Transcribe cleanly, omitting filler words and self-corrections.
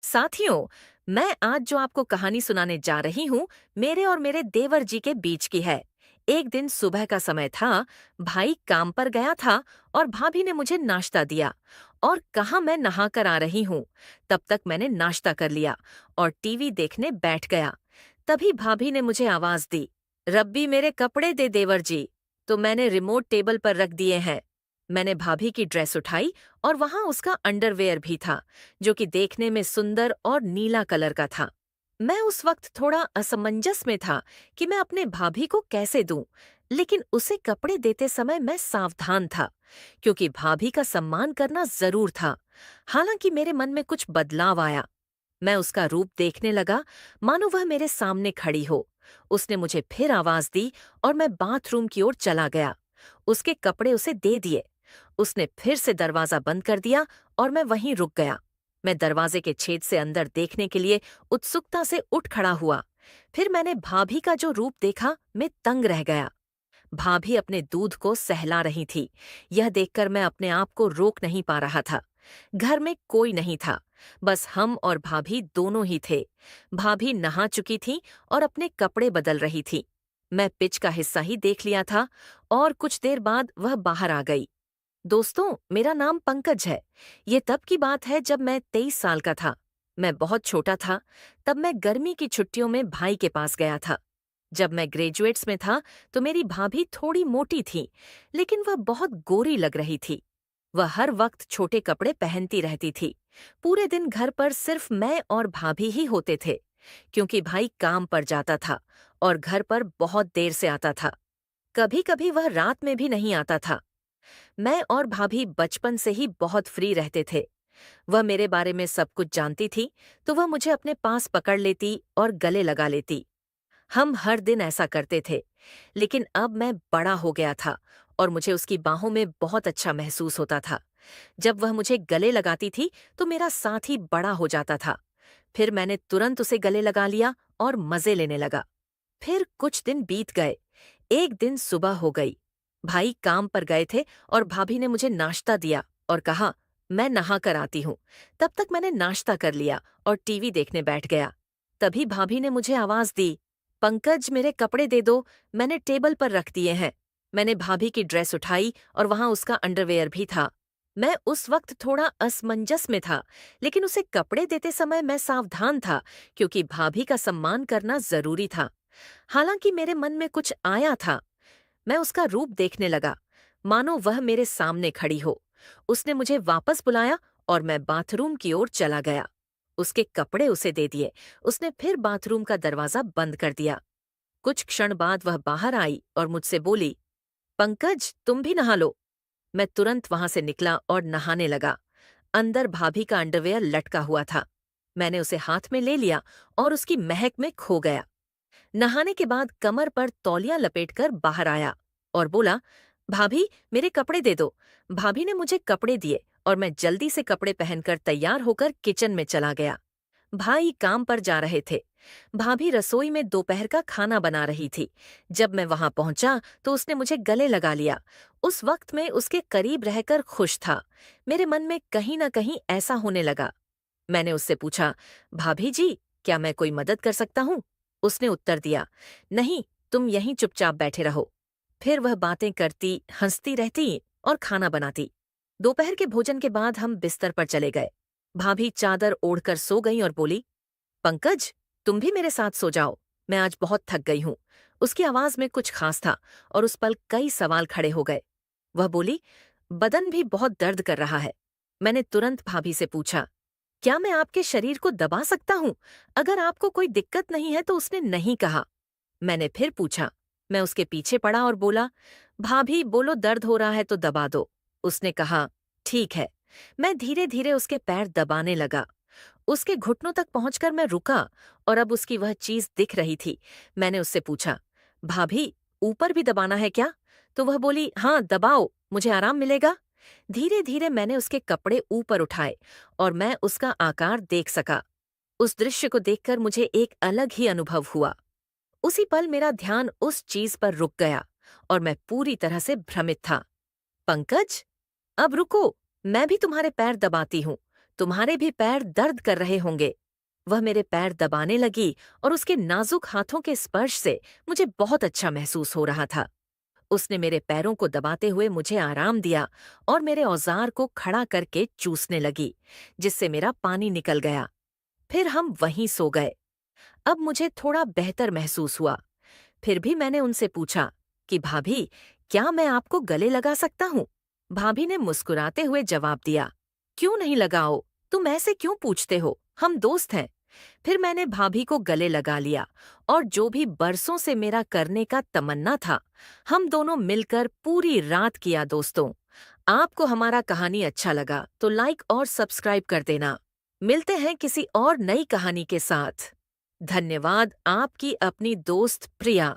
साथियों, मैं आज जो आपको कहानी सुनाने जा रही हूँ, मेरे और मेरे देवर जी के बीच की है। एक दिन सुबह का समय था, भाई काम पर गया था और भाभी ने मुझे नाश्ता दिया और कहा मैं नहा कर आ रही हूँ। तब तक मैंने नाश्ता कर लिया और टीवी देखने बैठ गया। तभी भाभी ने मुझे आवाज दी, रब्बी मेरे कपड़े दे देवर जी। तो मैंने रिमोट टेबल पर रख दिए हैं। मैंने भाभी की ड्रेस उठाई और वहां उसका अंडरवेयर भी था, जो कि देखने में सुंदर और नीला कलर का था। मैं उस वक्त थोड़ा असमंजस में था कि मैं अपने भाभी को कैसे दूं, लेकिन उसे कपड़े देते समय मैं सावधान था, क्योंकि भाभी का सम्मान करना जरूर था। हालांकि मेरे मन में कुछ बदलाव आया। मैं उसका रूप देखने लगा, मानो वह मेरे सामने खड़ी हो। उसने मुझे फिर आवाज दी और मैं बाथरूम की ओर चला गया। उसके कपड़े उसे दे दिए। उसने फिर से दरवाजा बंद कर दिया और मैं वहीं रुक गया। मैं दरवाजे के छेद से अंदर देखने के लिए उत्सुकता से उठ खड़ा हुआ। फिर मैंने भाभी का जो रूप देखा, मैं तंग रह गया। भाभी अपने दूध को सहला रही थी। यह देखकर मैं अपने आप को रोक नहीं पा रहा था। घर में कोई नहीं था, बस हम और भाभी दोनों ही थे। भाभी नहा चुकी थी और अपने कपड़े बदल रही थी। मैं पिच का हिस्सा ही देख लिया था और कुछ देर बाद वह बाहर आ गई। दोस्तों, मेरा नाम पंकज है। ये तब की बात है जब मैं 23 साल का था। मैं बहुत छोटा था। तब मैं गर्मी की छुट्टियों में भाई के पास गया था। जब मैं ग्रेजुएट्स में था तो मेरी भाभी थोड़ी मोटी थी, लेकिन वह बहुत गोरी लग रही थी। वह हर वक्त छोटे कपड़े पहनती रहती थी। पूरे दिन घर पर सिर्फ मैं और भाभी ही होते थे, क्योंकि भाई काम पर जाता था और घर पर बहुत देर से आता था। कभी कभी वह रात में भी नहीं आता था। मैं और भाभी बचपन से ही बहुत फ्री रहते थे। वह मेरे बारे में सब कुछ जानती थी, तो वह मुझे अपने पास पकड़ लेती और गले लगा लेती। हम हर दिन ऐसा करते थे। लेकिन अब मैं बड़ा हो गया था और मुझे उसकी बाहों में बहुत अच्छा महसूस होता था। जब वह मुझे गले लगाती थी तो मेरा साथ ही बड़ा हो जाता था। फिर मैंने तुरंत उसे गले लगा लिया और मजे लेने लगा। फिर कुछ दिन बीत गए। एक दिन सुबह हो गई। भाई काम पर गए थे और भाभी ने मुझे नाश्ता दिया और कहा, मैं नहा कर आती हूँ। तब तक मैंने नाश्ता कर लिया और टीवी देखने बैठ गया। तभी भाभी ने मुझे आवाज दी, पंकज मेरे कपड़े दे दो, मैंने टेबल पर रख दिए हैं। मैंने भाभी की ड्रेस उठाई और वहां उसका अंडरवेयर भी था। मैं उस वक्त थोड़ा असमंजस में था, लेकिन उसे कपड़े देते समय मैं सावधान था, क्योंकि भाभी का सम्मान करना जरूरी था। हालांकि मेरे मन में कुछ आया था। मैं उसका रूप देखने लगा, मानो वह मेरे सामने खड़ी हो। उसने मुझे वापस बुलाया और मैं बाथरूम की ओर चला गया। उसके कपड़े उसे दे दिए। उसने फिर बाथरूम का दरवाजा बंद कर दिया। कुछ क्षण बाद वह बाहर आई और मुझसे बोली, पंकज तुम भी नहा लो। मैं तुरंत वहां से निकला और नहाने लगा। अंदर भाभी का अंडरवेयर लटका हुआ था। मैंने उसे हाथ में ले लिया और उसकी महक में खो गया। नहाने के बाद कमर पर तौलिया लपेटकर बाहर आया और बोला, भाभी मेरे कपड़े दे दो। भाभी ने मुझे कपड़े दिए और मैं जल्दी से कपड़े पहनकर तैयार होकर किचन में चला गया। भाई काम पर जा रहे थे। भाभी रसोई में दोपहर का खाना बना रही थी। जब मैं वहां पहुंचा तो उसने मुझे गले लगा लिया। उस वक्त मैं उसके करीब रहकर खुश था। मेरे मन में कहीं न कहीं ऐसा होने लगा। मैंने उससे पूछा, भाभी जी, क्या मैं कोई मदद कर सकता हूँ? उसने उत्तर दिया, नहीं, तुम यहीं चुपचाप बैठे रहो। फिर वह बातें करती, हंसती रहती और खाना बनाती। दोपहर के भोजन के बाद हम बिस्तर पर चले गए। भाभी चादर ओढ़कर सो गई और बोली, पंकज तुम भी मेरे साथ सो जाओ, मैं आज बहुत थक गई हूँ। उसकी आवाज में कुछ खास था और उस पल कई सवाल खड़े हो गए। वह बोली, बदन भी बहुत दर्द कर रहा है। मैंने तुरंत भाभी से पूछा, क्या मैं आपके शरीर को दबा सकता हूँ? अगर आपको कोई दिक्कत नहीं है तो उसने नहीं कहा। मैंने फिर पूछा। मैं उसके पीछे पड़ा और बोला, भाभी बोलो दर्द हो रहा है तो दबा दो। उसने कहा, ठीक है। मैं धीरे धीरे उसके पैर दबाने लगा। उसके घुटनों तक पहुंचकर मैं रुका और अब उसकी वह चीज दिख रही थी। मैंने उससे पूछा, भाभी ऊपर भी दबाना है क्या? तो वह बोली, हाँ दबाओ, मुझे आराम मिलेगा। धीरे धीरे मैंने उसके कपड़े ऊपर उठाए और मैं उसका आकार देख सका। उस दृश्य को देखकर मुझे एक अलग ही अनुभव हुआ। उसी पल मेरा ध्यान उस चीज पर रुक गया और मैं पूरी तरह से भ्रमित था। पंकज, अब रुको, मैं भी तुम्हारे पैर दबाती हूँ। तुम्हारे भी पैर दर्द कर रहे होंगे। वह मेरे पैर दबाने लगी और उसके नाजुक हाथों के स्पर्श से मुझे बहुत अच्छा महसूस हो रहा था। उसने मेरे पैरों को दबाते हुए मुझे आराम दिया और मेरे औजार को खड़ा करके चूसने लगी, जिससे मेरा पानी निकल गया। फिर हम वहीं सो गए। अब मुझे थोड़ा बेहतर महसूस हुआ। फिर भी मैंने उनसे पूछा कि भाभी, क्या मैं आपको गले लगा सकता हूँ? भाभी ने मुस्कुराते हुए जवाब दिया, क्यों नहीं लगाओ? तुम ऐसे क्यों पूछते हो? हम दोस्त हैं। फिर मैंने भाभी को गले लगा लिया और जो भी बरसों से मेरा करने का तमन्ना था, हम दोनों मिलकर पूरी रात किया दोस्तों। आपको हमारा कहानी अच्छा लगा तो लाइक और सब्सक्राइब कर देना। मिलते हैं किसी और नई कहानी के साथ। धन्यवाद। आपकी अपनी दोस्त प्रिया।